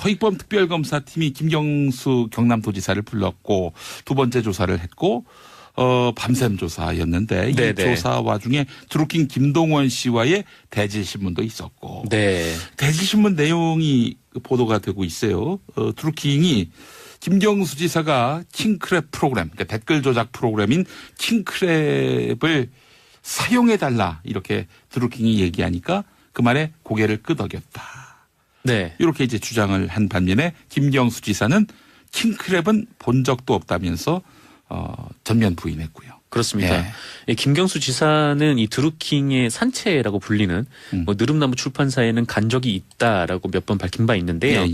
허익범 특별검사팀이 김경수 경남도지사를 불렀고 두 번째 조사를 했고 밤샘 조사였는데 이 조사 와중에 드루킹 김동원 씨와의 대질신문도 있었고 대질신문 내용이 보도가 되고 있어요. 드루킹이 김경수 지사가 킹크랩 프로그램, 그러니까 댓글 조작 프로그램인 킹크랩을 사용해달라 이렇게 드루킹이 얘기하니까 그 말에 고개를 끄덕였다. 이렇게 이제 주장을 한 반면에 김경수 지사는 킹크랩은 본 적도 없다면서 전면 부인했고요. 그렇습니다. 김경수 지사는 이 드루킹의 산채라고 불리는 뭐 느릅나무 출판사에는 간 적이 있다라고 몇 번 밝힌 바 있는데요.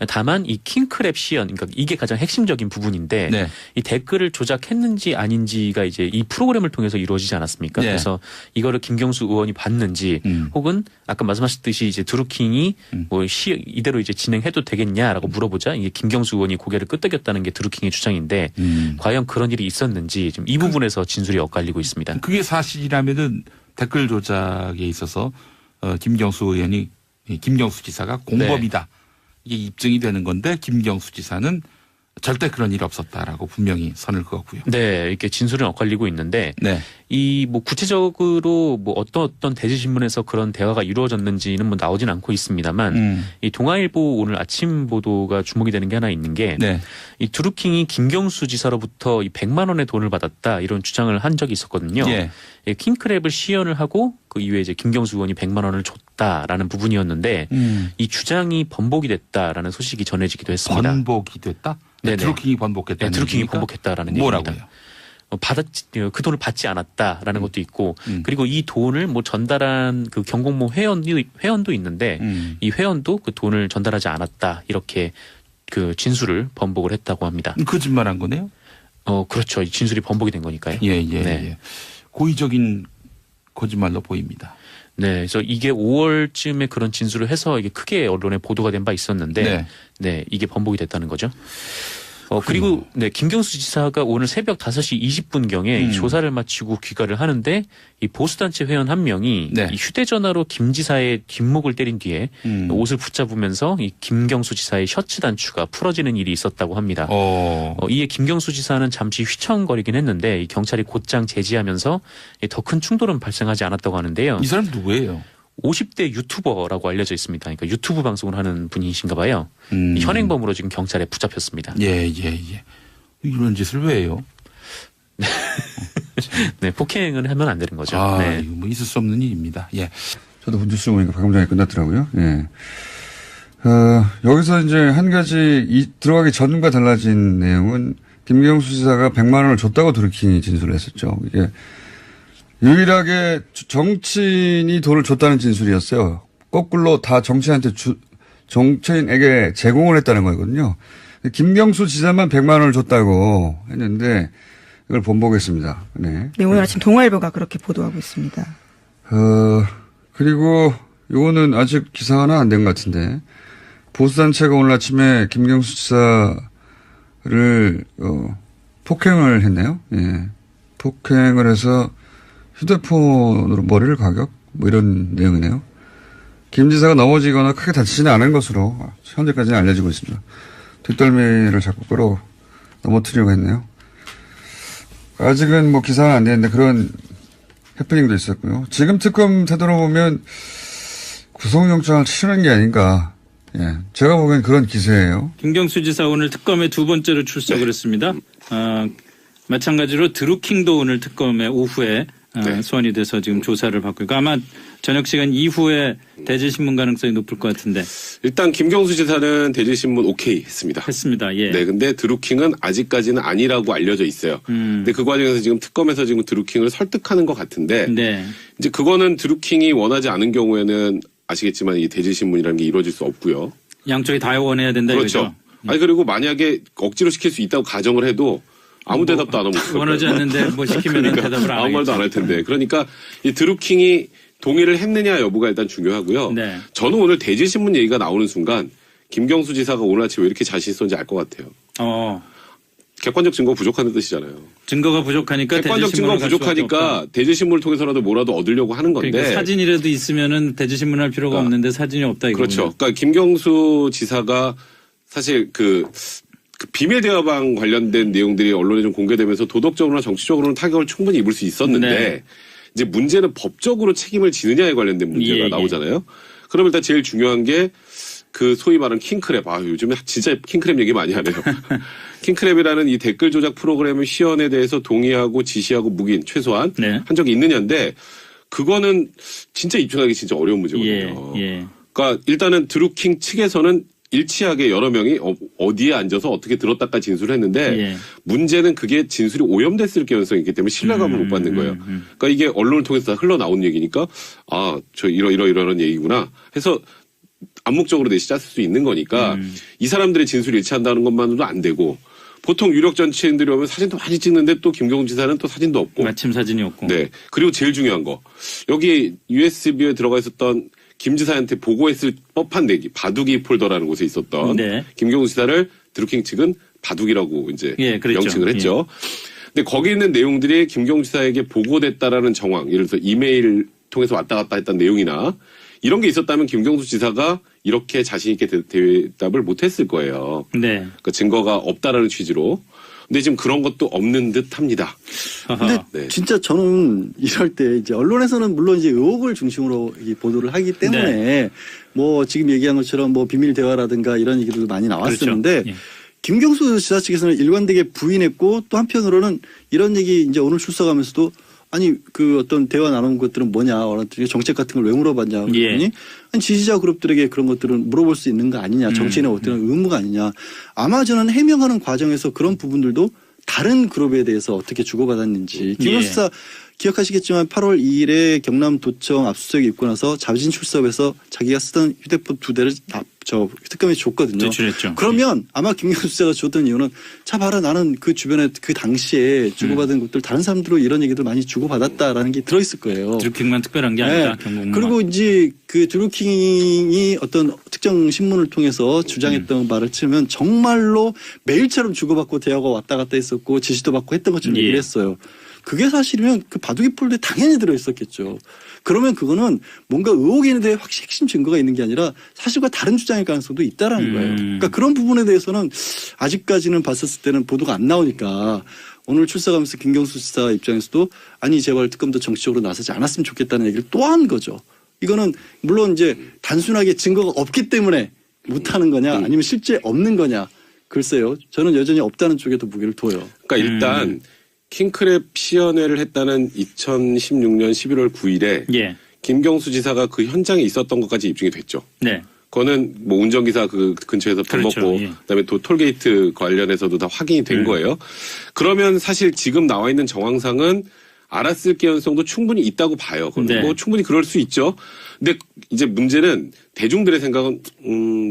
다만 이 킹크랩 시연, 그러니까 이게 가장 핵심적인 부분인데 이 댓글을 조작했는지 아닌지가 이제 이 프로그램을 통해서 이루어지지 않았습니까? 그래서 이거를 김경수 의원이 봤는지 혹은 아까 말씀하셨듯이 이제 드루킹이 뭐 이대로 이제 진행해도 되겠냐라고 물어보자 이게 김경수 의원이 고개를 끄덕였다는 게 드루킹의 주장인데 과연 그런 일이 있었는지 지금 이 부분에서 진술이 엇갈리고 있습니다. 그게 사실이라면은 댓글 조작에 있어서 김경수 지사가 공범이다. 이게 입증이 되는 건데 김경수 지사는 절대 그런 일이 없었다라고 분명히 선을 그었고요. 이렇게 진술은 엇갈리고 있는데 이 뭐 구체적으로 뭐 어떤 대지신문에서 그런 대화가 이루어졌는지는 뭐 나오진 않고 있습니다만 이 동아일보 오늘 아침 보도가 주목이 되는 게 하나 있는 게 이 드루킹이 김경수 지사로부터 이 100만 원의 돈을 받았다 이런 주장을 한 적이 있었거든요. 킹크랩을 시연을 하고 그 이후에 이제 김경수 의원이 100만 원을 줬다라는 부분이었는데 이 주장이 번복이 됐다라는 소식이 전해지기도 했습니다. 번복이 됐다? 드루킹이 번복했다는 드루킹이 번복했다라는 뭐라고요? 얘기입니다. 그 돈을 받지 않았다라는 것도 있고 그리고 이 돈을 뭐 전달한 그 경공모 회원도 있는데 이 회원도 그 돈을 전달하지 않았다 이렇게 그 진술을 번복을 했다고 합니다. 거짓말한 거네요? 그렇죠. 이 진술이 번복이 된 거니까요. 고의적인 거짓말로 보입니다. 그래서 이게 5월쯤에 그런 진술을 해서 이게 크게 언론에 보도가 된 바 있었는데 이게 번복이 됐다는 거죠. 그리고 김경수 지사가 오늘 새벽 5시 20분경에 조사를 마치고 귀가를 하는데 이 보수단체 회원 한 명이 이 휴대전화로 김 지사의 뒷목을 때린 뒤에 옷을 붙잡으면서 이 김경수 지사의 셔츠 단추가 풀어지는 일이 있었다고 합니다. 이에 김경수 지사는 잠시 휘청거리긴 했는데 이 경찰이 곧장 제지하면서 더 큰 충돌은 발생하지 않았다고 하는데요. 이 사람 누구예요? 50대 유튜버라고 알려져 있습니다. 그러니까 유튜브 방송을 하는 분이신가 봐요. 현행범으로 지금 경찰에 붙잡혔습니다. 이런 짓을 왜 해요? 폭행을 하면 안 되는 거죠. 이거 뭐 있을 수 없는 일입니다. 저도 분주수 보니까 방금 전에 끝났더라고요. 여기서 이제 한 가지 들어가기 전과 달라진 내용은 김경수 지사가 100만 원을 줬다고 드루킹이 진술을 했었죠. 이게 유일하게 정치인이 돈을 줬다는 진술이었어요. 거꾸로 다 정치인에게 제공을 했다는 거거든요. 김경수 지사만 100만 원을 줬다고 했는데 이걸 번복했습니다. 오늘 아침 동아일보가 그렇게 보도하고 있습니다. 그리고 이거는 아직 기사화는 안 된 것 같은데 보수단체가 오늘 아침에 김경수 지사를 폭행을 했네요. 폭행을 해서 휴대폰으로 머리를 가격? 뭐 이런 내용이네요. 김 지사가 넘어지거나 크게 다치지는 않은 것으로 현재까지는 알려지고 있습니다. 뒷덜미를 자꾸 끌어 넘어뜨리려고 했네요. 아직은 뭐 기사는 안 되는데 그런 해프닝도 있었고요. 지금 특검 태도로 보면 구속영장을 치르는 게 아닌가. 제가 보기엔 그런 기세예요. 김경수 지사 오늘 특검에 두 번째로 출석을 했습니다. 마찬가지로 드루킹도 오늘 특검에 오후에 소환이 돼서 지금 조사를 받고 있고 아마 저녁 시간 이후에 대질신문 가능성이 높을 것 같은데. 일단 김경수 지사는 대질신문 오케이 했습니다. 근데 드루킹은 아직까지는 아니라고 알려져 있어요. 근데 그 과정에서 지금 특검에서 지금 드루킹을 설득하는 것 같은데 이제 그거는 드루킹이 원하지 않은 경우에는 아시겠지만 이 대질신문이라는 게 이루어질 수 없고요. 양쪽이 다 원해야 된다 이거죠. 그리고 만약에 억지로 시킬 수 있다고 가정을 해도 아무 대답도 안 하고 원하지 않는데 뭐 시키면 대답을 안 하겠죠. 아무 말도 안 할 텐데. 그러니까 이 드루킹이 동의를 했느냐 여부가 일단 중요하고요. 저는 오늘 대질신문 얘기가 나오는 순간 김경수 지사가 오늘 아침에 왜 이렇게 자신 있었는지 알 것 같아요. 객관적 증거가 부족하다는 뜻이잖아요. 증거가 부족하니까 객관적 증거가 부족하니까 대질신문을 통해서라도 뭐라도 얻으려고 하는 건데. 그러니까 사진이라도 있으면은 대질신문 할 필요가 없는데 사진이 없다 이거군요. 그렇죠. 그러니까 김경수 지사가 사실 그 비밀 대화방 관련된 내용들이 언론에 좀 공개되면서 도덕적으로나 정치적으로는 타격을 충분히 입을 수 있었는데 네. 이제 문제는 법적으로 책임을 지느냐에 관련된 문제가 나오잖아요. 그럼 일단 제일 중요한 게 그 소위 말하는 킹크랩. 아, 요즘에 진짜 킹크랩 얘기 많이 하네요. 킹크랩이라는 이 댓글 조작 프로그램의 시연에 대해서 동의하고 지시하고 묵인 최소한 네. 한 적이 있느냐인데 그거는 진짜 입증하기 진짜 어려운 문제거든요. 그러니까 일단은 드루킹 측에서는 일치하게 여러 명이 어디에 앉아서 어떻게 들었다까지 진술을 했는데 문제는 그게 진술이 오염됐을 가능성이 있기 때문에 신뢰감을 못 받는 거예요. 그러니까 이게 언론을 통해서 다 흘러나온 얘기니까 아, 저 이런 얘기구나 해서 암묵적으로 내시 짰을 수 있는 거니까 이 사람들의 진술이 일치한다는 것만으로도 안 되고 보통 유력 정치인들이 오면 사진도 많이 찍는데 또 김경수 지사는 또 사진도 없고 마침 사진이 없고 네. 그리고 제일 중요한 거 여기 USB에 들어가 있었던 김 지사한테 보고했을 법한 내기 바둑이 폴더라는 곳에 있었던 네. 김경수 지사를 드루킹 측은 바둑이라고 이제 명칭을 했죠. 근데 거기 있는 내용들이 김경수 지사에게 보고됐다라는 정황, 예를 들어서 이메일 통해서 왔다 갔다 했던 내용이나 이런 게 있었다면 김경수 지사가 이렇게 자신 있게 대답을 못했을 거예요. 네. 그러니까 증거가 없다라는 취지로. 근데 지금 그런 것도 없는 듯합니다. 근데 네. 진짜 저는 이럴 때 이제 언론에서는 물론 이제 의혹을 중심으로 보도를 하기 때문에 네. 뭐 지금 얘기한 것처럼 뭐 비밀 대화라든가 이런 얘기들도 많이 나왔었는데 그렇죠. 예. 김경수 지사 측에서는 일관되게 부인했고 또 한편으로는 이런 얘기 이제 오늘 출석하면서도 아니 그 어떤 대화 나눈 것들은 뭐냐 정책 같은 걸 왜 물어봤냐 그랬더니 예. 아니 지지자 그룹들에게 그런 것들은 물어볼 수 있는 거 아니냐 정치인의 어떤 의무가 아니냐 아마 저는 해명하는 과정에서 그런 부분들도 다른 그룹에 대해서 어떻게 주고받았는지 김경수 지사 기억하시겠지만 8월 2일에 경남도청 압수수색이 있고 나서 자진 출석해서 자기가 쓰던 휴대폰 2대를 특검에 줬거든요. 제출했죠. 그러면 아마 김경수 지사가 줬던 이유는 자 봐라 나는 그 주변에 그 당시에 주고받은 것들 다른 사람들로 이런 얘기들 많이 주고받았다라는 게 들어있을 거예요. 드루킹만 특별한 게 아니라 네. 그리고 이제 그 드루킹이 어떤 특정 신문을 통해서 주장했던 말을 치면 정말로 매일처럼 주고받고 대화가 왔다 갔다 했었고 지시도 받고 했던 것처럼 얘기를 했어요. 그게 사실이면 그 바둑이 폴더에 당연히 들어있었겠죠. 그러면 그거는 뭔가 의혹에 대해 확실히 핵심 증거가 있는 게 아니라 사실과 다른 주장일 가능성도 있다라는 거예요. 그러니까 그런 부분에 대해서는 아직까지는 봤었을 때는 보도가 안 나오니까 오늘 출석하면서 김경수 지사 입장에서도 아니 제발 특검도 정치적으로 나서지 않았으면 좋겠다는 얘기를 또 한 거죠. 이거는 물론 이제 단순하게 증거가 없기 때문에 못하는 거냐 아니면 실제 없는 거냐 글쎄요. 저는 여전히 없다는 쪽에 더 무게를 둬요. 그러니까 일단 킹크랩 시연회를 했다는 2016년 11월 9일에 예. 김경수 지사가 그 현장에 있었던 것까지 입증이 됐죠. 네. 그거는 뭐 운전기사 그 근처에서 밥 그렇죠. 먹고 예. 그다음에 또 톨게이트 관련해서도 다 확인이 된 거예요. 그러면 사실 지금 나와 있는 정황상은 알았을 가능성도 충분히 있다고 봐요. 네. 뭐 충분히 그럴 수 있죠. 근데 이제 문제는 대중들의 생각은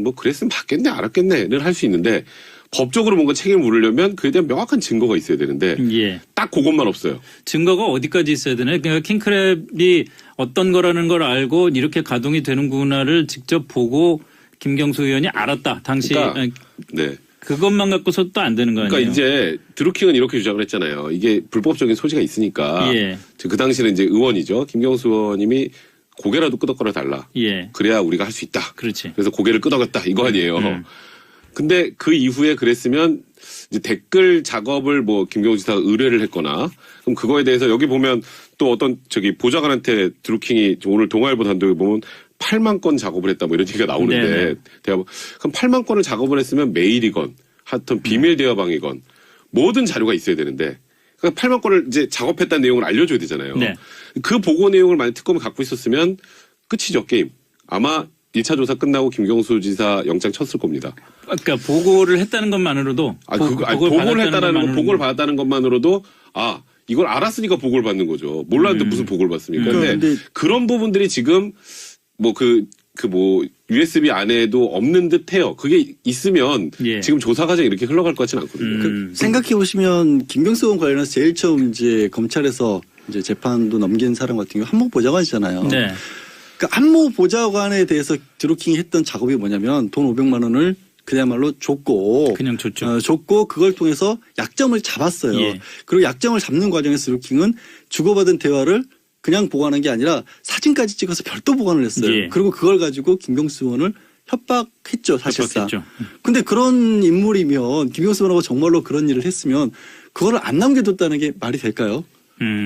뭐 그랬으면 봤겠네 알았겠네를 할 수 있는데 법적으로 뭔가 책임을 물으려면 그에 대한 명확한 증거가 있어야 되는데 예. 딱 그것만 없어요. 증거가 어디까지 있어야 되나요? 그러니까 킹크랩이 어떤 거라는 걸 알고 이렇게 가동이 되는구나를 직접 보고 김경수 의원이 알았다. 당시 그러니까, 네. 그것만 갖고서 또 안 되는 거 아니에요? 그러니까 이제 드루킹은 이렇게 주장을 했잖아요. 이게 불법적인 소지가 있으니까 예. 그 당시는 이제 의원이죠. 김경수 의원님이 고개라도 끄덕거려 달라. 예. 그래야 우리가 할 수 있다. 그렇지. 그래서 고개를 끄덕였다 이거 아니에요. 근데 그 이후에 그랬으면 이제 댓글 작업을 뭐 김경수 지사가 의뢰를 했거나 그럼 그거에 대해서 여기 보면 또 어떤 보좌관한테 드루킹이 오늘 동아일보 단독에 보면 8만 건 작업을 했다 뭐 이런 얘기가 나오는데 그럼 8만 건을 작업을 했으면 메일이건 하여튼 비밀 대화방이건 모든 자료가 있어야 되는데 그러니까 8만 건을 이제 작업했다는 내용을 알려줘야 되잖아요. 네. 그 보고 내용을 만약 특검을 갖고 있었으면 끝이죠 게임. 아마 1차 조사 끝나고 김경수 지사 영장 쳤을 겁니다. 그러니까 보고를 했다는 것만으로도 보고를 했다는 거, 보고를 받았다는 것만으로도 이걸 알았으니까 보고를 받는 거죠. 몰랐는데 무슨 보고를 받습니까? 근데 그런 부분들이 지금 USB 안에도 없는 듯해요. 그게 있으면 예. 지금 조사 과정이 이렇게 흘러갈 것 같지는 않거든요. 생각해 보시면 김경수 의원 관련해서 제일 처음 이제 검찰에서 이제 재판도 넘긴 사람 같은 경우 한목 보좌관이잖아요. 네. 그러니까 한모 보좌관에 대해서 드루킹이 했던 작업이 뭐냐면 돈 500만 원을 그야말로 줬고 그냥 줬죠. 줬고 그걸 통해서 약점을 잡았어요. 예. 그리고 약점을 잡는 과정에서 드루킹은 주고받은 대화를 그냥 보관한 게 아니라 사진까지 찍어서 별도 보관을 했어요. 예. 그리고 그걸 가지고 김경수 의원을 협박했죠, 사실상. 협박했죠. 근데 그런 인물이면 김경수 변호사가 정말로 그런 일을 했으면 그거를 안 남겨뒀다는 게 말이 될까요?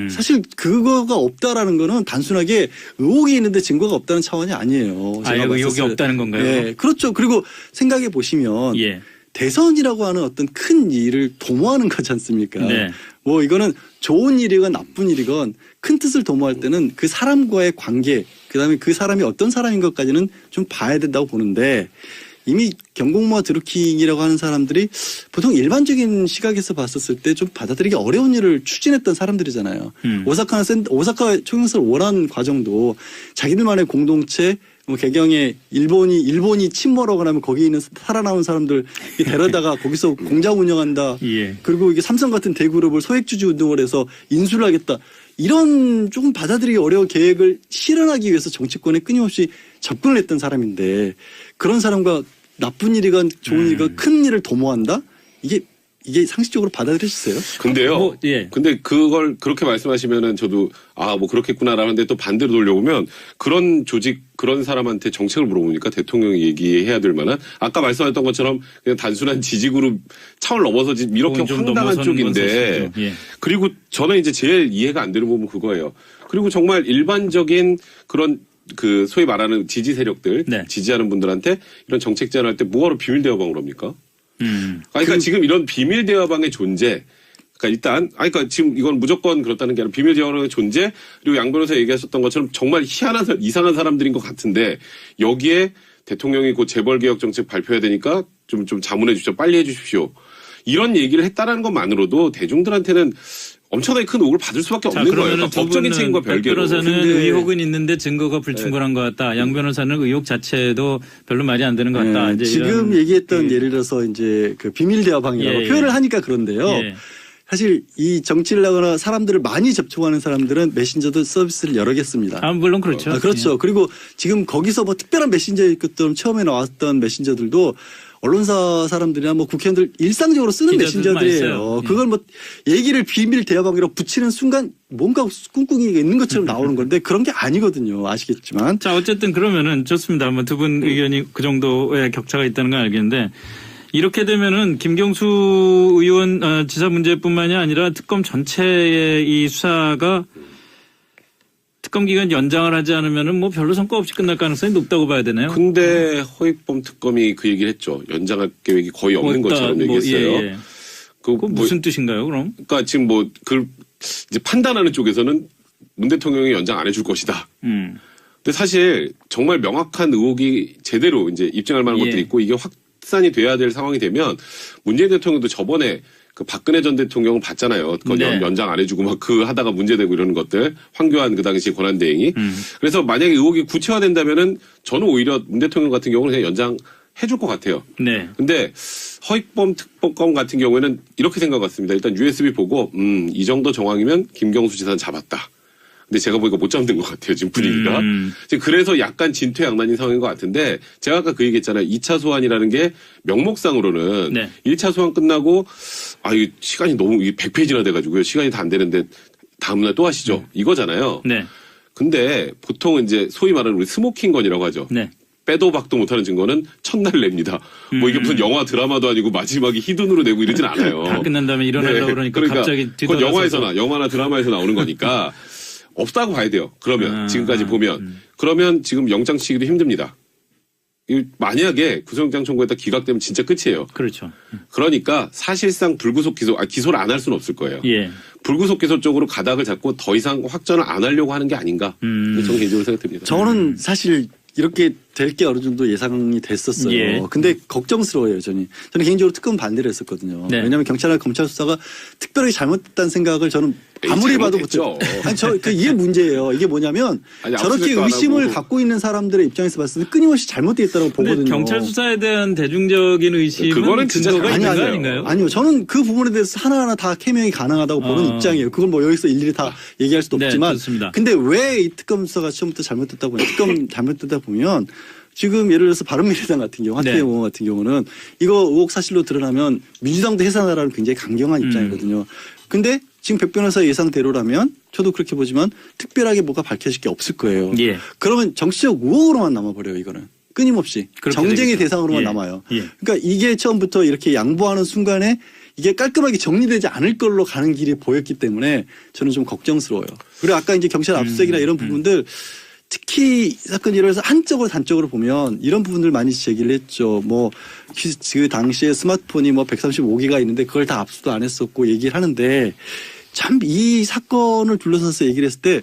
사실 그거가 없다라는 거는 단순하게 의혹이 있는데 증거가 없다는 차원이 아니에요. 아예 의혹이 없다는 건가요? 네, 그렇죠. 그리고 생각해 보시면 예. 대선이라고 하는 어떤 큰 일을 도모하는 거지 않습니까? 네. 뭐 이거는 좋은 일이건 나쁜 일이건 큰 뜻을 도모할 때는 그 사람과의 관계, 그다음에 그 사람이 어떤 사람인 것까지는 좀 봐야 된다고 보는데 이미 경공모와 드루킹이라고 하는 사람들이 보통 일반적인 시각에서 봤었을 때 좀 받아들이기 어려운 일을 추진했던 사람들이잖아요. 오사카 총영사를 원한 과정도 자기들만의 공동체, 뭐 개경에 일본이 침몰하고 나면 거기 있는 살아남은 사람들 데려다가 거기서 공장 운영한다. 예. 그리고 이게 삼성 같은 대그룹을 소액주주 운동을 해서 인수를 하겠다. 이런 조금 받아들이기 어려운 계획을 실현하기 위해서 정치권에 끊임없이 접근을 했던 사람인데 그런 사람과 나쁜 일이건 좋은 일이건 큰 일을 도모한다? 이게 상식적으로 받아들여지세요? 근데요. 예. 근데 그걸 그렇게 말씀하시면은 저도 뭐 그렇겠구나라는데 또 반대로 돌려보면 그런 조직 그런 사람한테 정책을 물어보니까 대통령이 얘기해야 될 만한 아까 말씀하셨던 것처럼 그냥 단순한 지지그룹 차원을 넘어서 이렇게 황당한 쪽인데 예. 그리고 저는 이제 제일 이해가 안 되는 부분은 그거예요. 그리고 정말 일반적인 그런 그 소위 말하는 지지 세력들 네. 지지하는 분들한테 이런 정책 제안할 때 뭐하러 비밀 대화방을 합니까? 그러니까 지금 이런 비밀 대화방의 존재, 그러니까 일단, 그러니까 지금 이건 무조건 그렇다는 게 아니라 비밀 대화방의 존재, 그리고 양 변호사 얘기하셨던 것처럼 정말 희한한, 이상한 사람들인 것 같은데, 여기에 대통령이 곧 재벌개혁 정책 발표해야 되니까 좀 자문해 주십시오. 빨리 해 주십시오. 이런 얘기를 했다는 것만으로도 대중들한테는 엄청나게 큰 의혹을 받을 수밖에 없는 거예요. 그러니까 법적인 책임과 별개로. 변호사는 의혹은 있는데 증거가 불충분한 것 같다. 양 변호사는 의혹 자체도 별로 말이 안 되는 것 같다. 이제 지금 얘기했던 예를 들어서 이제 그 비밀 대화방이라고 표현을 하니까 그런데요. 사실 이 정치를 하거나 사람들을 많이 접촉하는 사람들은 메신저도 서비스를 여러 개 씁니다. 물론 그렇죠. 그렇죠. 그리고 지금 거기서 뭐 특별한 메신저일 것처럼 처음에 나왔던 메신저들도 언론사 사람들이나 뭐 국회의원들 일상적으로 쓰는 메신저들이에요. 그걸 뭐 얘기를 비밀 대화방이라고 붙이는 순간 뭔가 꿍꿍이가 있는 것처럼 나오는 건데 그런 게 아니거든요. 아시겠지만. 자, 어쨌든 그러면은 좋습니다. 뭐 두 분 의견이 그 정도의 격차가 있다는 건 알겠는데 이렇게 되면은 김경수 의원 지사 문제뿐만이 아니라 특검 전체의 이 수사가 특검 기간 연장을 하지 않으면은 뭐 별로 성과 없이 끝날 가능성이 높다고 봐야 되나요? 근데 허익범 특검이 그 얘기를 했죠. 연장할 계획이 거의 없는 것처럼 얘기했어요. 그건 무슨 뜻인가요, 그럼? 그러니까 지금 그걸 이제 판단하는 쪽에서는 문 대통령이 연장 안 해줄 것이다. 근데 사실 정말 명확한 의혹이 제대로 이제 입증할 만한 것들이 있고 이게 확산이 돼야 될 상황이 되면 문재인 대통령도 저번에 그 박근혜 전 대통령을 봤잖아요. 연장 안 해주고 막 그 하다가 문제되고 이러는 것들. 황교안 그 당시 권한대행이. 그래서 만약에 의혹이 구체화된다면은 저는 오히려 문 대통령 같은 경우는 그냥 연장 해줄 것 같아요. 네. 근데 허익범 특검 같은 경우에는 이렇게 생각 같습니다. 일단 USB 보고 이 정도 정황이면 김경수 지사는 잡았다. 근데 제가 보니까 못 잡는 것 같아요. 지금 분위기가. 지금 그래서 약간 진퇴양난인 상황인 것 같은데 제가 아까 그 얘기했잖아요. 2차 소환이라는 게 명목상으로는 1차 소환 끝나고 이 시간이 너무 100페이지나 돼가지고요. 시간이 다 안 되는데 다음날 또 하시죠. 이거잖아요. 네. 근데 보통은 이제 소위 말하는 우리 스모킹건이라고 하죠. 네. 빼도 박도 못하는 증거는 첫날 냅니다. 뭐 이게 무슨 영화 드라마도 아니고 마지막에 히든으로 내고 이러진 않아요. 다 끝난 다음에 일어나려고 그러니까 갑자기 그건 영화나 드라마에서 나오는 거니까 없다고 봐야 돼요. 그러면 지금까지 보면 그러면 지금 영장 치기도 힘듭니다. 만약에 구속영장 청구했다 기각되면 진짜 끝이에요. 그렇죠. 그러니까 사실상 불구속 기소를 안 할 수는 없을 거예요. 예. 불구속 기소 쪽으로 가닥을 잡고 더 이상 확전을 안 하려고 하는 게 아닌가. 저는 개인적으로 생각됩니다. 저는 사실 이렇게 될 게 어느 정도 예상이 됐었어요. 예. 근데 걱정스러워요, 저는 개인적으로 특검 반대를 했었거든요. 네. 왜냐하면 경찰이나 검찰 수사가 특별하게 잘못됐다는 생각을 저는 아무리 봐도 못했죠. 이게 문제예요. 이게 뭐냐면 저렇게 의심을 갖고 있는 사람들의 입장에서 봤을 때 끊임없이 잘못되어 있다고 보거든요. 경찰 수사에 대한 대중적인 의심은 그거는 진짜 근거가 있는 거 아닌가요? 아니요. 저는 그 부분에 대해서 하나하나 다 캐명이 가능하다고 보는 입장이에요. 그걸 뭐 여기서 일일이 다 얘기할 수도 없지만. 좋습니다. 근데 왜 이 특검 수사가 처음부터 잘못됐다고 해요? 특검 잘못됐다 보면 지금 예를 들어서 바른미래당 같은 경우, 하태경 의원 같은 경우는 이거 의혹 사실로 드러나면 민주당도 해산하라는 굉장히 강경한 입장이거든요. 근데 지금 백 변호사 예상대로라면 저도 그렇게 보지만 특별하게 뭐가 밝혀질 게 없을 거예요. 예. 그러면 정치적 의혹으로만 남아버려요, 이거는. 끊임없이 정쟁의 되겠죠. 대상으로만 예. 남아요. 예. 그러니까 이게 처음부터 이렇게 양보하는 순간에 이게 깔끔하게 정리되지 않을 걸로 가는 길이 보였기 때문에 저는 좀 걱정스러워요. 그리고 아까 이제 경찰 압수수색이나 이런 부분들 특히 사건이 일어나서 한쪽으로 단적으로 보면 이런 부분들 많이 제기를 했죠. 뭐 그 당시에 스마트폰이 뭐 135기가 있는데 그걸 다 압수도 안 했었고 얘기를 하는데 참 이 사건을 둘러싸서 얘기를 했을 때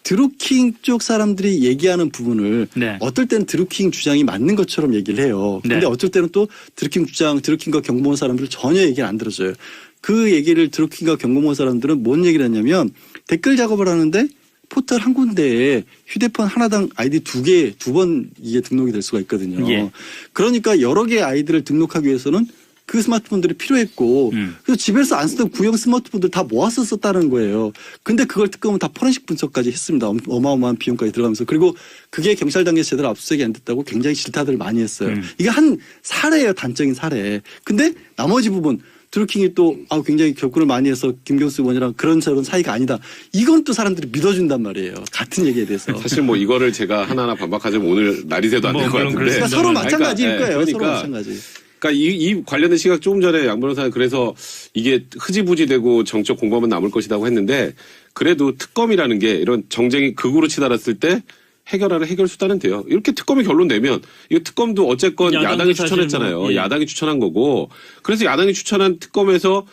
드루킹 쪽 사람들이 얘기하는 부분을 네. 어떨 때는 드루킹 주장이 맞는 것처럼 얘기를 해요. 근데 네. 어쩔 때는 또 드루킹 주장, 드루킹과 경보원 사람들을 전혀 얘기를 안 들어줘요. 그 얘기를 드루킹과 경보원 사람들은 뭔 얘기를 했냐면 댓글 작업을 하는데 포털 한 군데에 휴대폰 하나당 아이디 2개, 2번 이게 등록이 될 수가 있거든요. 예. 그러니까 여러 개의 아이디를 등록하기 위해서는 그 스마트폰들이 필요했고 그래서 집에서 안 쓰던 구형 스마트폰들 다 모아서 썼다는 거예요. 근데 그걸 특검은 다 포렌식 분석까지 했습니다. 어마어마한 비용까지 들어가면서. 그리고 그게 경찰 단계에서 제대로 압수수색이 안 됐다고 굉장히 질타들을 많이 했어요. 이게 한 사례예요. 단적인 사례. 근데 나머지 부분 드루킹이 또 굉장히 접근을 많이 해서 김경수 의원이랑 그런 저런 사이가 아니다. 이건 또 사람들이 믿어준단 말이에요. 같은 얘기에 대해서. 사실 뭐 이거를 제가 하나하나 반박하자면 오늘 날이 새도 안 될 것 같은데. 그러니까 서로 마찬가지일 그러니까, 거예요. 네, 서로 그러니까 마찬가지. 그러니까 이 관련된 시각 조금 전에 양 변호사는 그래서 이게 흐지부지되고 정적 공범은 남을 것이라고 했는데 그래도 특검이라는 게 이런 정쟁이 극으로 치달았을 때 해결하는 해결 수단은 돼요. 이렇게 특검이 결론 내면 이거 특검도 어쨌건 야당이 추천했잖아요. 뭐, 예. 야당이 추천한 거고 그래서 야당이 추천한 특검에서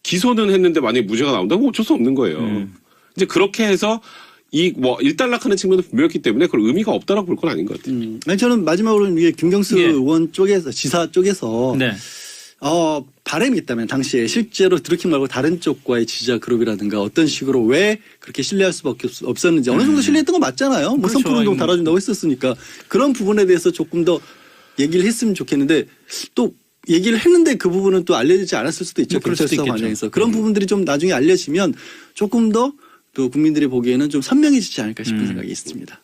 기소는 했는데 만약에 무죄가 나온다면 어쩔 수 없는 거예요. 이제 그렇게 해서 이 뭐 일단락하는 측면도 분명했기 때문에 그걸 의미가 없다라고 볼 건 아닌 것 같아요. 아니 저는 마지막으로는 이게 김경수 예. 의원 쪽에서 지사 쪽에서 네. 바람이 있다면 당시에 실제로 드루킹 말고 다른 쪽과의 지지자 그룹이라든가 어떤 식으로 왜 그렇게 신뢰할 수밖에 없었는지 어느 정도 신뢰했던 거 맞잖아요. 뭐 그렇죠. 선풀운동 달아준다고 했었으니까 그런 부분에 대해서 조금 더 얘기를 했으면 좋겠는데 또 얘기를 했는데 그 부분은 또 알려지지 않았을 수도 있죠. 뭐 그럴 수도 경찰 수사 있겠죠. 과정에서 그런 부분들이 좀 나중에 알려지면 조금 더 또 국민들이 보기에는 좀 선명해지지 않을까 싶은 생각이 있습니다.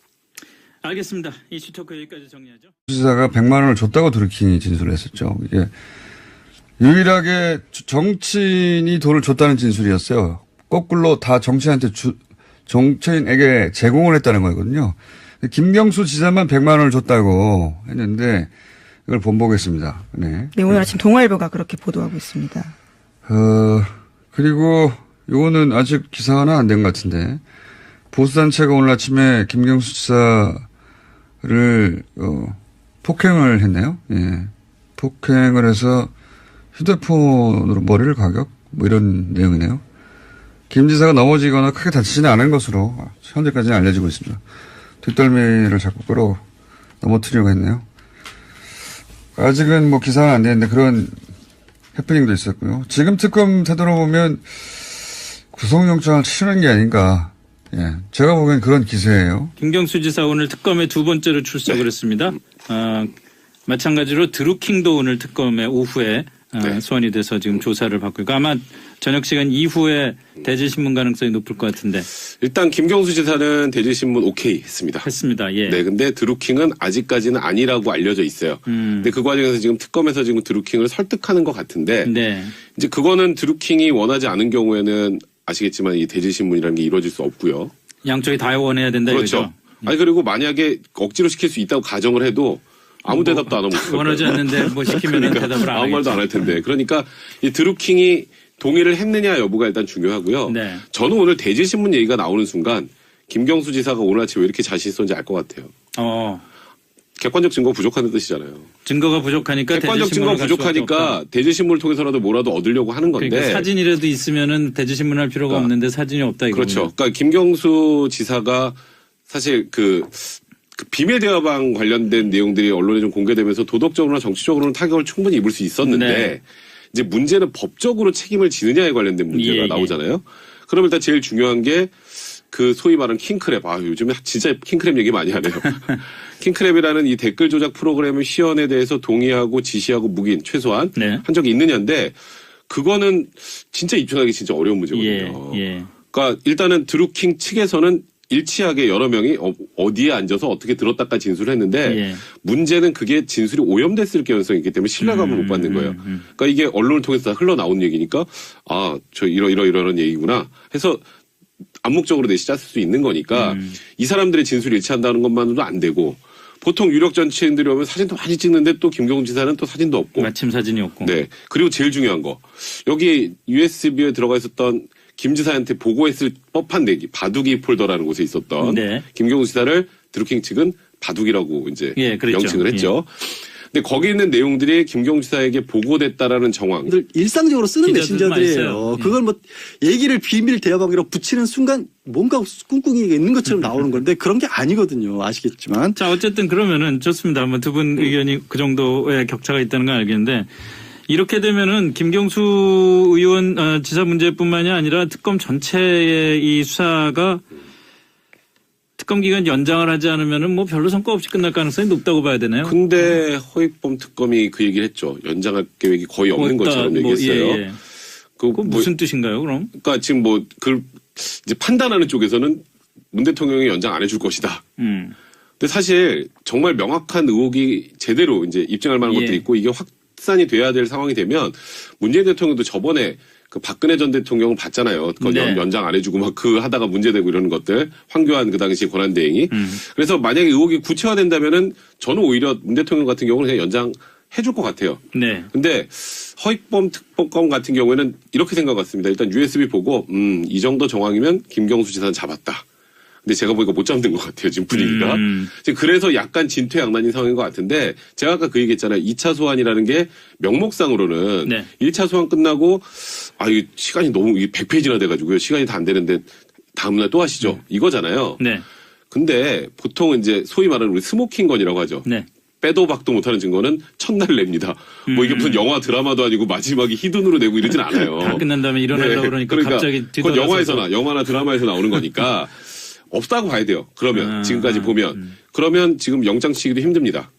알겠습니다. 이슈 토크 여기까지 정리하죠. 지사가 100만 원을 줬다고 드루킹이 진술을 했었죠. 이게 유일하게 정치인이 돈을 줬다는 진술이었어요. 거꾸로 다 정치인에게 제공을 했다는 거거든요. 김경수 지사만 100만 원을 줬다고 했는데 이걸 본보겠습니다. 네. 네, 오늘 아침 동아일보가 그렇게 보도하고 있습니다. 그리고 요거는 아직 기사화는 안 된 것 같은데 보수단체가 오늘 아침에 김경수 지사를 폭행을 했네요. 예. 폭행을 해서 휴대폰으로 머리를 가격 뭐 이런 내용이네요. 김 지사가 넘어지거나 크게 다치지는 않은 것으로 현재까지는 알려지고 있습니다. 뒷덜미를 자꾸 끌어 넘어뜨리려고 했네요. 아직은 뭐 기사는 안 되는데 그런 해프닝도 있었고요. 지금 특검 태도로 보면 구속영장을 치르는 게 아닌가. 예. 제가 보기엔 그런 기세예요. 김경수 지사 오늘 특검에 두 번째로 출석을 했습니다. 마찬가지로 드루킹도 오늘 특검에 오후에 소환이 돼서 지금 조사를 받고 있고 아마 저녁 시간 이후에 대질신문 가능성이 높을 것 같은데. 일단 김경수 지사는 대질신문 오케이 했습니다. 예. 네, 근데 드루킹은 아직까지는 아니라고 알려져 있어요. 근데 그 과정에서 지금 특검에서 지금 드루킹을 설득하는 것 같은데 네. 이제 그거는 드루킹이 원하지 않은 경우에는 아시겠지만 이 대질신문이라는 게 이루어질 수 없고요. 양쪽이 다 원해야 된다 그렇죠. 이거죠. 아니 그리고 만약에 억지로 시킬 수 있다고 가정을 해도 아무 대답도 안 하고 원하지 않는데 뭐 시키면 그러니까 대답을 안 아무 말도 안 할 텐데. 그러니까 이 드루킹이 동의를 했느냐 여부가 일단 중요하고요. 네. 저는 오늘 대질신문 얘기가 나오는 순간 김경수 지사가 오늘 아침에 왜 이렇게 자신 있었는지 알 것 같아요. 객관적 증거가 부족하다는 뜻이잖아요. 증거가 부족하니까 객관적 증거가 부족하니까 대질신문을 통해서라도 뭐라도 얻으려고 하는 건데. 그러니까 사진이라도 있으면은 대질신문 할 필요가 없는데 사진이 없다 이거군요. 그렇죠. 그러니까 김경수 지사가 사실 그 비밀 대화방 관련된 내용들이 언론에 좀 공개되면서 도덕적으로나 정치적으로는 타격을 충분히 입을 수 있었는데 네. 이제 문제는 법적으로 책임을 지느냐에 관련된 문제가 나오잖아요. 그럼 일단 제일 중요한 게 그 소위 말하는 킹크랩. 요즘에 진짜 킹크랩 얘기 많이 하네요. 킹크랩이라는 이 댓글 조작 프로그램의 시연에 대해서 동의하고 지시하고 묵인 최소한 한 적이 있느냐인데 그거는 진짜 입증하기 진짜 어려운 문제거든요. 그러니까 일단은 드루킹 측에서는 일치하게 여러 명이 어디에 앉아서 어떻게 들었다까 진술을 했는데 문제는 그게 진술이 오염됐을 가능성이 있기 때문에 신뢰감을 못 받는 거예요. 그러니까 이게 언론을 통해서 다 흘러나온 얘기니까 저 이런 얘기구나 해서 암묵적으로 내시 짰을 수 있는 거니까 이 사람들의 진술이 일치한다는 것만으로도 안 되고 보통 유력 정치인들이 오면 사진도 많이 찍는데 또 김경수 지사는 또 사진도 없고. 마침 사진이 없고. 네. 그리고 제일 중요한 거. 여기 USB에 들어가 있었던 김 지사한테 보고했을 법한 내기, 바둑이 폴더라는 곳에 있었던 네. 김경수 지사를 드루킹 측은 바둑이라고 이제 명칭을 했죠. 근데 거기 있는 내용들이 김경수 지사에게 보고됐다라는 정황. 일상적으로 쓰는 메신저들이에요. 그걸 뭐 얘기를 비밀 대화방이라고 붙이는 순간 뭔가 꿍꿍이가 있는 것처럼 나오는 건데 그런 게 아니거든요. 아시겠지만. 자, 어쨌든 그러면은 좋습니다. 뭐 두 분 의견이 그 정도의 격차가 있다는 건 알겠는데 이렇게 되면은 김경수 의원 지사 문제뿐만이 아니라 특검 전체의 이 수사가 특검 기간 연장을 하지 않으면은 뭐 별로 성과 없이 끝날 가능성이 높다고 봐야 되나요? 근데 허익범 특검이 그 얘기를 했죠. 연장할 계획이 거의 없는 것처럼 얘기했어요. 그 무슨 뜻인가요, 그럼? 그러니까 지금 뭐 그 이제 판단하는 쪽에서는 문 대통령이 연장 안 해줄 것이다. 근데 사실 정말 명확한 의혹이 제대로 이제 입증할 만한 것들이 있고 이게 확산이 돼야 될 상황이 되면 문재인 대통령도 저번에 그 박근혜 전 대통령을 봤잖아요. 연장 안 해주고 막 그 하다가 문제되고 이러는 것들. 황교안 그 당시 권한대행이. 그래서 만약에 의혹이 구체화된다면은 저는 오히려 문 대통령 같은 경우는 그냥 연장 해줄 것 같아요. 네. 근데 허익범 특검 같은 경우에는 이렇게 생각했습니다. 일단 USB 보고 이 정도 정황이면 김경수 지사는 잡았다. 근데 제가 보니까 못 잡는 것 같아요. 지금 분위기가. 그래서 약간 진퇴양난인 상황인 것 같은데 제가 아까 그 얘기했잖아요. 2차 소환이라는 게 명목상으로는 1차 소환 끝나고 이 시간이 너무 100페이지나 돼가지고요. 시간이 다 안 되는데 다음날 또 하시죠. 이거잖아요. 네. 근데 보통은 이제 소위 말하는 우리 스모킹건이라고 하죠. 네. 빼도 박도 못하는 증거는 첫날 냅니다. 뭐 이게 무슨 영화 드라마도 아니고 마지막에 히든으로 내고 이러진 않아요. 다 끝난 다음에 일어나려고 그러니까 갑자기 그건 영화나 드라마에서 나오는 거니까 없다고 봐야 돼요. 그러면 지금까지 보면 그러면 지금 영장 치기도 힘듭니다.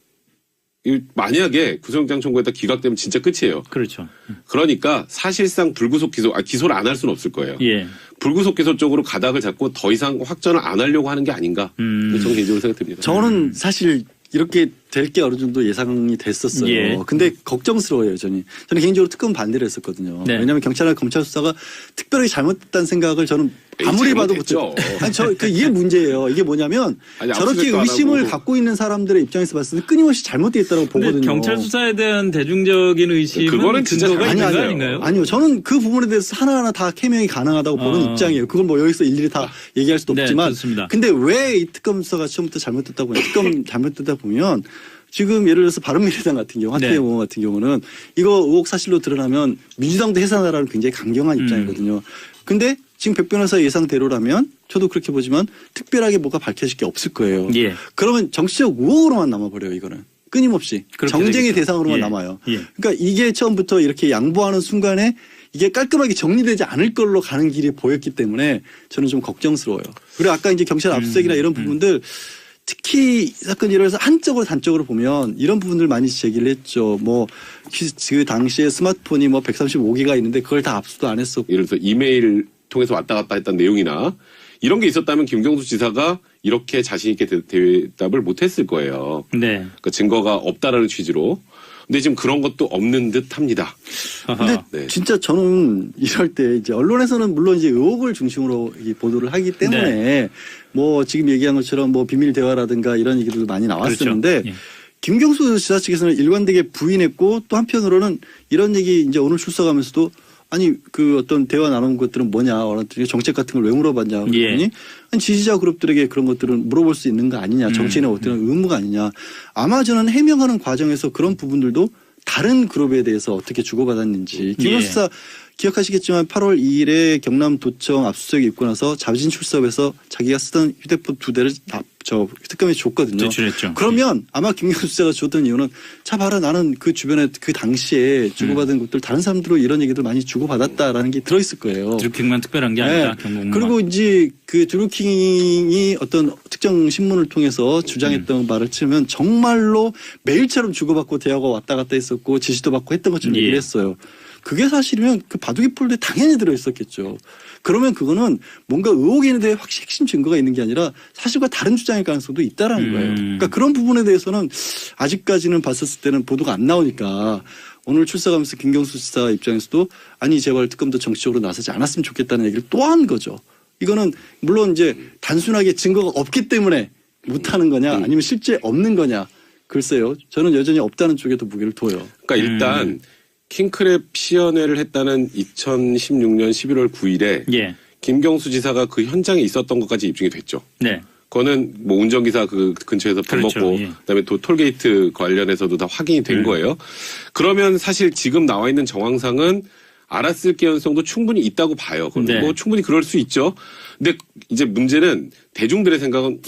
만약에 구속영장 청구했다 기각되면 진짜 끝이에요. 그렇죠. 그러니까 사실상 불구속 기소를 안 할 수는 없을 거예요. 예. 불구속 기소 쪽으로 가닥을 잡고 더 이상 확전을 안 하려고 하는 게 아닌가. 저는 개인적으로 생각됩니다. 저는 사실 이렇게 될 게 어느 정도 예상이 됐었어요. 예. 근데 걱정스러워요, 저는 개인적으로 특검 반대를 했었거든요. 네. 왜냐하면 경찰이나 검찰 수사가 특별하게 잘못됐다는 생각을 저는 아무리 봐도 못했죠. 이게 문제예요. 이게 뭐냐면 저렇게 의심을 갖고 있는 사람들의 입장에서 봤을 때 끊임없이 잘못되어 있다고 보거든요. 경찰 수사에 대한 대중적인 의심은 그거는 진짜 근거가 있는 거 아닌가요? 아니요. 저는 그 부분에 대해서 하나하나 다 캐명이 가능하다고 보는 입장이에요. 그건 뭐 여기서 일일이 다 얘기할 수도 없지만. 좋습니다. 근데 왜 이 특검 수사가 처음부터 잘못됐다고 해요? 특검 잘못됐다 보면 지금 예를 들어서 바른미래당 같은 경우, 하태경 의원 같은 경우는 이거 의혹 사실로 드러나면 민주당도 해산하라는 굉장히 강경한 입장이거든요. 근데 지금 백 변호사 예상대로라면 저도 그렇게 보지만 특별하게 뭐가 밝혀질 게 없을 거예요. 예. 그러면 정치적 의혹으로만 남아버려요, 이거는. 끊임없이. 정쟁의 대상으로만 남아요. 그러니까 이게 처음부터 이렇게 양보하는 순간에 이게 깔끔하게 정리되지 않을 걸로 가는 길이 보였기 때문에 저는 좀 걱정스러워요. 그리고 아까 이제 경찰 압수수색이나 이런 부분들 특히 사건이 일어나서 한쪽으로 단적으로 보면 이런 부분들 많이 제기를 했죠. 뭐 그 당시에 스마트폰이 뭐 135기가 있는데 그걸 다 압수도 안 했었고. 예를 들어서 이메일 통해서 왔다 갔다 했던 내용이나 이런 게 있었다면 김경수 지사가 이렇게 자신 있게 대답을 못했을 거예요. 네. 그러니까 증거가 없다라는 취지로. 근데 지금 그런 것도 없는 듯합니다. 근데 진짜 저는 이럴 때 이제 언론에서는 물론 이제 의혹을 중심으로 보도를 하기 때문에 뭐 지금 얘기한 것처럼 뭐 비밀 대화라든가 이런 얘기들도 많이 나왔었는데 그렇죠. 김경수 지사 측에서는 일관되게 부인했고 또 한편으로는 이런 얘기 이제 오늘 출석하면서도 아니 그 어떤 대화 나눈 것들은 뭐냐 어른들이 정책 같은 걸 왜 물어봤냐 그랬더니 아니 지지자 그룹들에게 그런 것들은 물어볼 수 있는 거 아니냐 정치인의 어떤 의무가 아니냐 아마 저는 해명하는 과정에서 그런 부분들도 다른 그룹에 대해서 어떻게 주고받았는지 김경수 지사 기억하시겠지만 8월 2일에 경남도청 압수수색이 있고 나서 자진 출석해서 자기가 쓰던 휴대폰 2대를 특검에 줬거든요. 제출했죠. 그러면 아마 김경수 지사가 줬던 이유는 자 봐라 나는 그 주변에 그 당시에 주고받은 것들 다른 사람들로 이런 얘기들 많이 주고받았다라는 게 들어있을 거예요. 드루킹만 특별한 게 아니다. 경고문만. 그리고 이제 그 드루킹이 어떤 특정 신문을 통해서 주장했던 말을 치면 정말로 매일처럼 주고받고 대화가 왔다 갔다 했었고 지시도 받고 했던 것처럼 얘기를 했어요. 그게 사실이면 그 바둑이 폴더에 당연히 들어있었겠죠. 그러면 그거는 뭔가 의혹에 대해 확실히 핵심 증거가 있는 게 아니라 사실과 다른 주장일 가능성도 있다라는 거예요. 그러니까 그런 부분에 대해서는 아직까지는 봤었을 때는 보도가 안 나오니까 오늘 출석하면서 김경수 지사 입장에서도 아니 제발 특검도 정치적으로 나서지 않았으면 좋겠다는 얘기를 또 한 거죠. 이거는 물론 이제 단순하게 증거가 없기 때문에 못하는 거냐 아니면 실제 없는 거냐. 글쎄요. 저는 여전히 없다는 쪽에 더 무게를 둬요. 그러니까 일단 킹크랩 시연회를 했다는 2016년 11월 9일에 예. 김경수 지사가 그 현장에 있었던 것까지 입증이 됐죠. 네. 그거는 뭐 운전기사 그 근처에서 밥 그렇죠. 먹고 예. 그다음에 또 톨게이트 관련해서도 다 확인이 된 거예요. 그러면 사실 지금 나와 있는 정황상은 알았을 가능성도 충분히 있다고 봐요. 네. 뭐 충분히 그럴 수 있죠. 근데 이제 문제는 대중들의 생각은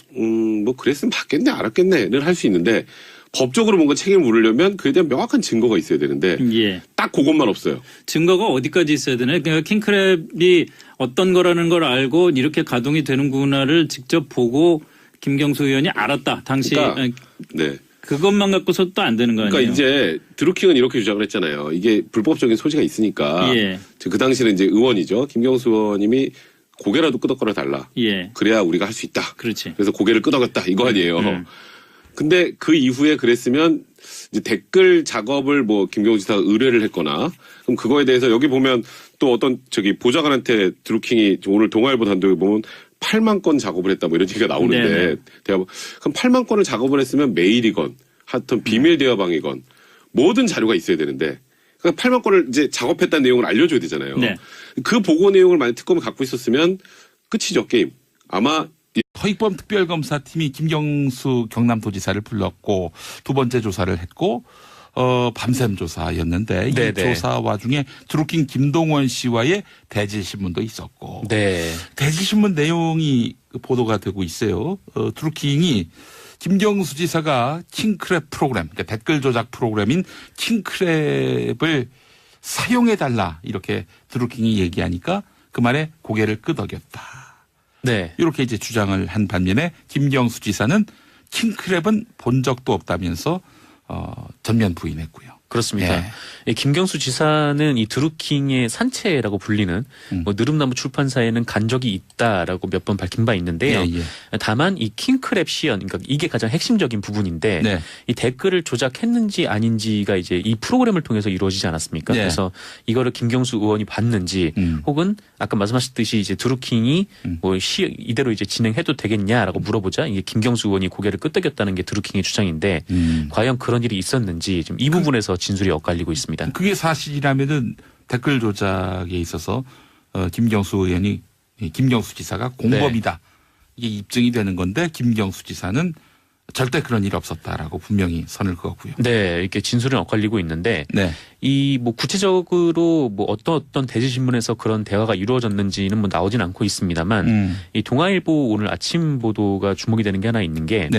뭐 그랬으면 봤겠네, 알았겠네를 할 수 있는데 법적으로 뭔가 책임을 물으려면 그에 대한 명확한 증거가 있어야 되는데 예. 딱 그것만 없어요. 증거가 어디까지 있어야 되나요? 그러니까 킹크랩이 어떤 거라는 걸 알고 이렇게 가동이 되는구나를 직접 보고 김경수 의원이 알았다. 당시 그러니까, 네. 그것만 갖고서 또 안 되는 거 아니에요? 그러니까 이제 드루킹은 이렇게 주장을 했잖아요. 이게 불법적인 소지가 있으니까 예. 그 당시는 이제 의원이죠. 김경수 의원님이 고개라도 끄덕거려 달라. 예. 그래야 우리가 할 수 있다. 그렇지. 그래서 고개를 끄덕였다 이거 아니에요. 근데 그 이후에 그랬으면 이제 댓글 작업을 뭐 김경수 지사가 의뢰를 했거나 그럼 그거에 대해서 여기 보면 또 어떤 저기 보좌관한테 드루킹이 오늘 동아일보 단독에 보면 8만 건 작업을 했다 뭐 이런 얘기가 나오는데 그럼 8만 건을 작업을 했으면 메일이건 하여튼 비밀 대화방이건 모든 자료가 있어야 되는데 그러니까 8만 건을 이제 작업했다는 내용을 알려줘야 되잖아요. 네. 그 보고 내용을 만약 특검이 갖고 있었으면 끝이죠 게임. 아마 허익범 특별검사팀이 김경수 경남도지사를 불렀고 두 번째 조사를 했고 밤샘 조사였는데 이 조사 와중에 드루킹 김동원 씨와의 대질신문도 있었고 네. 대질신문 내용이 보도가 되고 있어요. 드루킹이 김경수 지사가 킹크랩 프로그램, 그러니까 댓글 조작 프로그램인 킹크랩을 사용해달라 이렇게 드루킹이 얘기하니까 그 말에 고개를 끄덕였다. 네. 이렇게 이제 주장을 한 반면에 김경수 지사는 킹크랩은 본 적도 없다면서 전면 부인했고요. 그렇습니다. 예. 김경수 지사는 이 드루킹의 산채라고 불리는 뭐 느릅나무 출판사에는 간 적이 있다라고 몇 번 밝힌 바 있는데요. 다만 이 킹크랩 시연, 그러니까 이게 가장 핵심적인 부분인데 이 댓글을 조작했는지 아닌지가 이제 이 프로그램을 통해서 이루어지지 않았습니까? 그래서 이거를 김경수 의원이 봤는지 혹은 아까 말씀하셨듯이 이제 드루킹이 뭐 이대로 이제 진행해도 되겠냐라고 물어보자 이게 김경수 의원이 고개를 끄덕였다는 게 드루킹의 주장인데 과연 그런 일이 있었는지 좀 이 부분에서 진술이 엇갈리고 있습니다. 그게 사실이라면은 댓글 조작에 있어서 김경수 지사가 공범이다. 이게 입증이 되는 건데 김경수 지사는 절대 그런 일이 없었다라고 분명히 선을 그었고요. 네, 이렇게 진술은 엇갈리고 있는데 이 뭐 구체적으로 뭐 어떤 대지신문에서 그런 대화가 이루어졌는지는 뭐 나오진 않고 있습니다만 이 동아일보 오늘 아침 보도가 주목이 되는 게 하나 있는 게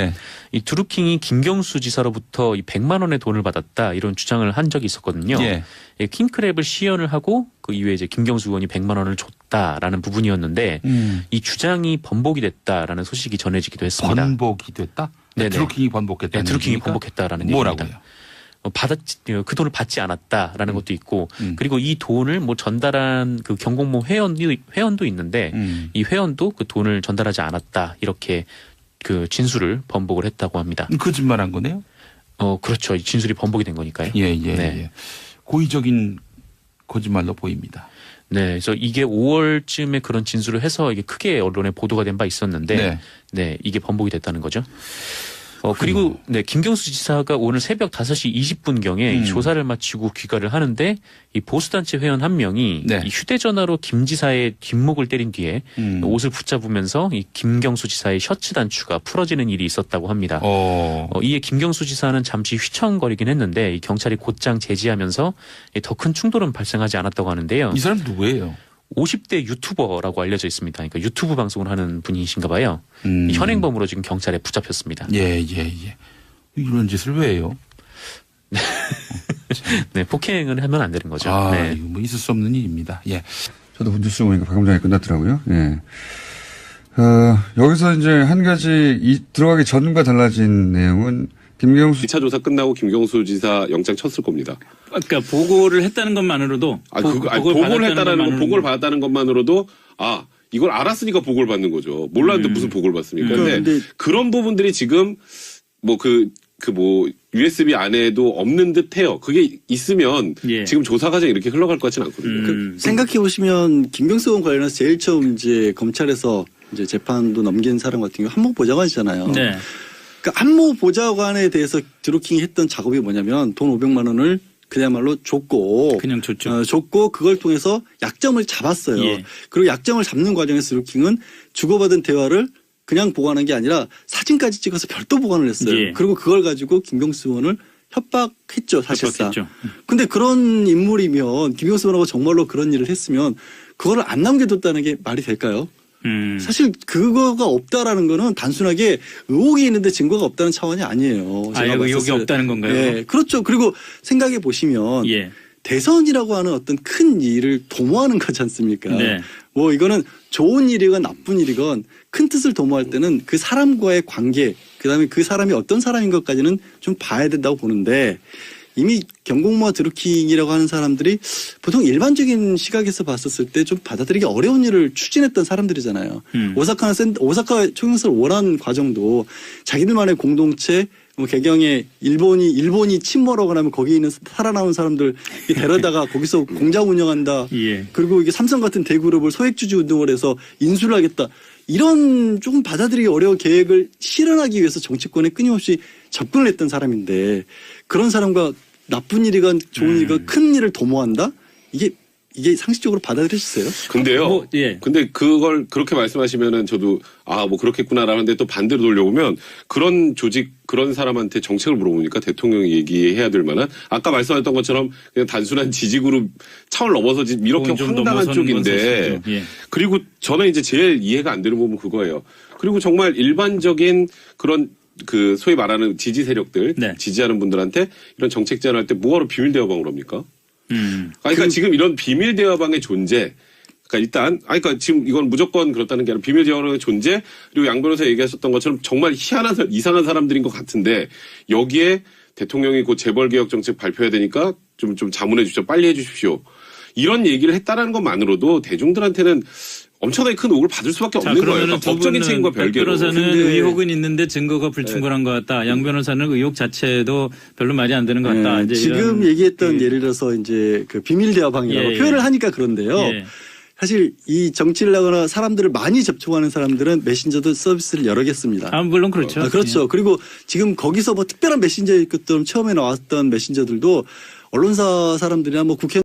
이 드루킹이 김경수 지사로부터 이 100만 원의 돈을 받았다 이런 주장을 한 적이 있었거든요. 예, 킹크랩을 시연을 하고 그 이후에 이제 김경수 의원이 100만 원을 줬다라는 부분이었는데 이 주장이 번복이 됐다라는 소식이 전해지기도 했습니다. 번복이 됐다? 드루킹이 번복했다는 드루킹이 번복했다라는 뭐라고요? 얘기입니다. 그 돈을 받지 않았다라는 것도 있고 그리고 이 돈을 뭐 전달한 그 경공모 회원도 있는데 이 회원도 그 돈을 전달하지 않았다 이렇게 그 진술을 번복을 했다고 합니다. 거짓말한 거네요? 그렇죠. 진술이 번복이 된 거니까요. 예. 고의적인 거짓말로 보입니다. 네, 그래서 이게 5월쯤에 그런 진술을 해서 이게 크게 언론에 보도가 된 바 있었는데, 이게 번복이 됐다는 거죠. 그리고 김경수 지사가 오늘 새벽 5시 20분경에 조사를 마치고 귀가를 하는데 이 보수단체 회원 한 명이 이 휴대전화로 김 지사의 뒷목을 때린 뒤에 옷을 붙잡으면서 이 김경수 지사의 셔츠 단추가 풀어지는 일이 있었다고 합니다. 이에 김경수 지사는 잠시 휘청거리긴 했는데 이 경찰이 곧장 제지하면서 더 큰 충돌은 발생하지 않았다고 하는데요. 이 사람 누구예요? 50대 유튜버라고 알려져 있습니다. 그러니까 유튜브 방송을 하는 분이신가 봐요. 현행범으로 지금 경찰에 붙잡혔습니다. 예. 이런 짓을 왜 해요? 네, 폭행을 하면 안 되는 거죠. 이거 뭐 있을 수 없는 일입니다. 예. 저도 뉴스 보니까 방금 전에 끝났더라고요. 예. 여기서 이제 한 가지 들어가기 전과 달라진 내용은 김경수 2차 조사 끝나고 김경수 지사 영장 쳤을 겁니다. 그러니까 보고를 했다는 것만으로도 보고를 받았다는 것만으로도 이걸 알았으니까 보고를 받는 거죠. 몰랐는데 무슨 보고를 받습니까? 근데 그런 부분들이 지금 USB 안에도 없는 듯해요. 그게 있으면 지금 조사 과정이 이렇게 흘러갈 것 같지는 않거든요. 생각해 보시면 김경수 의원 관련해서 제일 처음 이제 검찰에서 이제 재판도 넘긴 사람 같은 경우 한모 보좌관이잖아요. 네. 그러니까 한모 보좌관에 대해서 드루킹이 했던 작업이 뭐냐면 돈 500만 원을 그야말로 줬고 그냥 줬죠. 줬고 그걸 통해서 약점을 잡았어요. 예. 그리고 약점을 잡는 과정에서 드루킹은 주고받은 대화를 그냥 보관한 게 아니라 사진까지 찍어서 별도 보관을 했어요. 예. 그리고 그걸 가지고 김경수 의원을 협박했죠, 사실상. 협박했죠. 근데 그런 인물이면 김경수 의원하고 정말로 그런 일을 했으면 그거를 안 남겨뒀다는 게 말이 될까요? 사실 그거가 없다라는 거는 단순하게 의혹이 있는데 증거가 없다는 차원이 아니에요. 아예 의혹이 없다는 건가요? 네, 그렇죠. 그리고 생각해 보시면 예. 대선이라고 하는 어떤 큰 일을 도모하는 거지 않습니까? 네. 뭐 이거는 좋은 일이건 나쁜 일이건 큰 뜻을 도모할 때는 그 사람과의 관계, 그다음에 그 사람이 어떤 사람인 것까지는 좀 봐야 된다고 보는데 이미 경공모와 드루킹이라고 하는 사람들이 보통 일반적인 시각에서 봤었을 때 좀 받아들이기 어려운 일을 추진했던 사람들이잖아요. 오사카 총영사를 원한 과정도 자기들만의 공동체 뭐 개경에 일본이 침몰하고 나면 거기 있는 살아남은 사람들 데려다가 거기서 공장 운영한다. 예. 그리고 이게 삼성 같은 대그룹을 소액주주 운동을 해서 인수를 하겠다. 이런 조금 받아들이기 어려운 계획을 실현하기 위해서 정치권에 끊임없이 접근을 했던 사람인데 그런 사람과 나쁜 일이건 좋은 일이건 큰 일을 도모한다? 이게 상식적으로 받아들여지세요? 근데요. 예. 근데 그걸 그렇게 말씀하시면은 저도 뭐 그렇겠구나라는데 또 반대로 돌려보면 그런 조직 그런 사람한테 정책을 물어보니까 대통령이 얘기해야 될 만한 아까 말씀하셨던 것처럼 그냥 단순한 지지그룹 차원을 넘어서 이렇게 황당한 쪽인데 예. 그리고 저는 이제 제일 이해가 안 되는 부분은 그거예요. 그리고 정말 일반적인 그런 그 소위 말하는 지지 세력들 네. 지지하는 분들한테 이런 정책 제안할 때 뭐하러 비밀 대화방을 합니까? 그러니까 지금 이런 비밀 대화방의 존재, 그러니까 일단, 그러니까 지금 이건 무조건 그렇다는 게 아니라 비밀 대화방의 존재, 그리고 양 변호사 얘기하셨던 것처럼 정말 희한한, 이상한 사람들인 것 같은데, 여기에 대통령이 곧 재벌개혁 정책 발표해야 되니까 좀 자문해 주십시오. 빨리 해 주십시오. 이런 얘기를 했다라는 것만으로도 대중들한테는 엄청나게 큰 의혹을 받을 수밖에 없는 거예요. 그러니까 법적인 책임과 별개로. 변호사는 의혹은 있는데 증거가 불충분한 것 같다. 양 변호사는 의혹 자체도 별로 말이 안 되는 것 같다. 이제 지금 얘기했던 예를 들어서 이제 그 비밀 대화방이라고 표현을 하니까 그런데요. 사실 이 정치를 하거나 사람들을 많이 접촉하는 사람들은 메신저도 서비스를 여러 개 씁니다. 물론 그렇죠. 그렇죠. 그리고 지금 거기서 뭐 특별한 메신저일 것처럼 처음에 나왔던 메신저들도 언론사 사람들이나 뭐 국회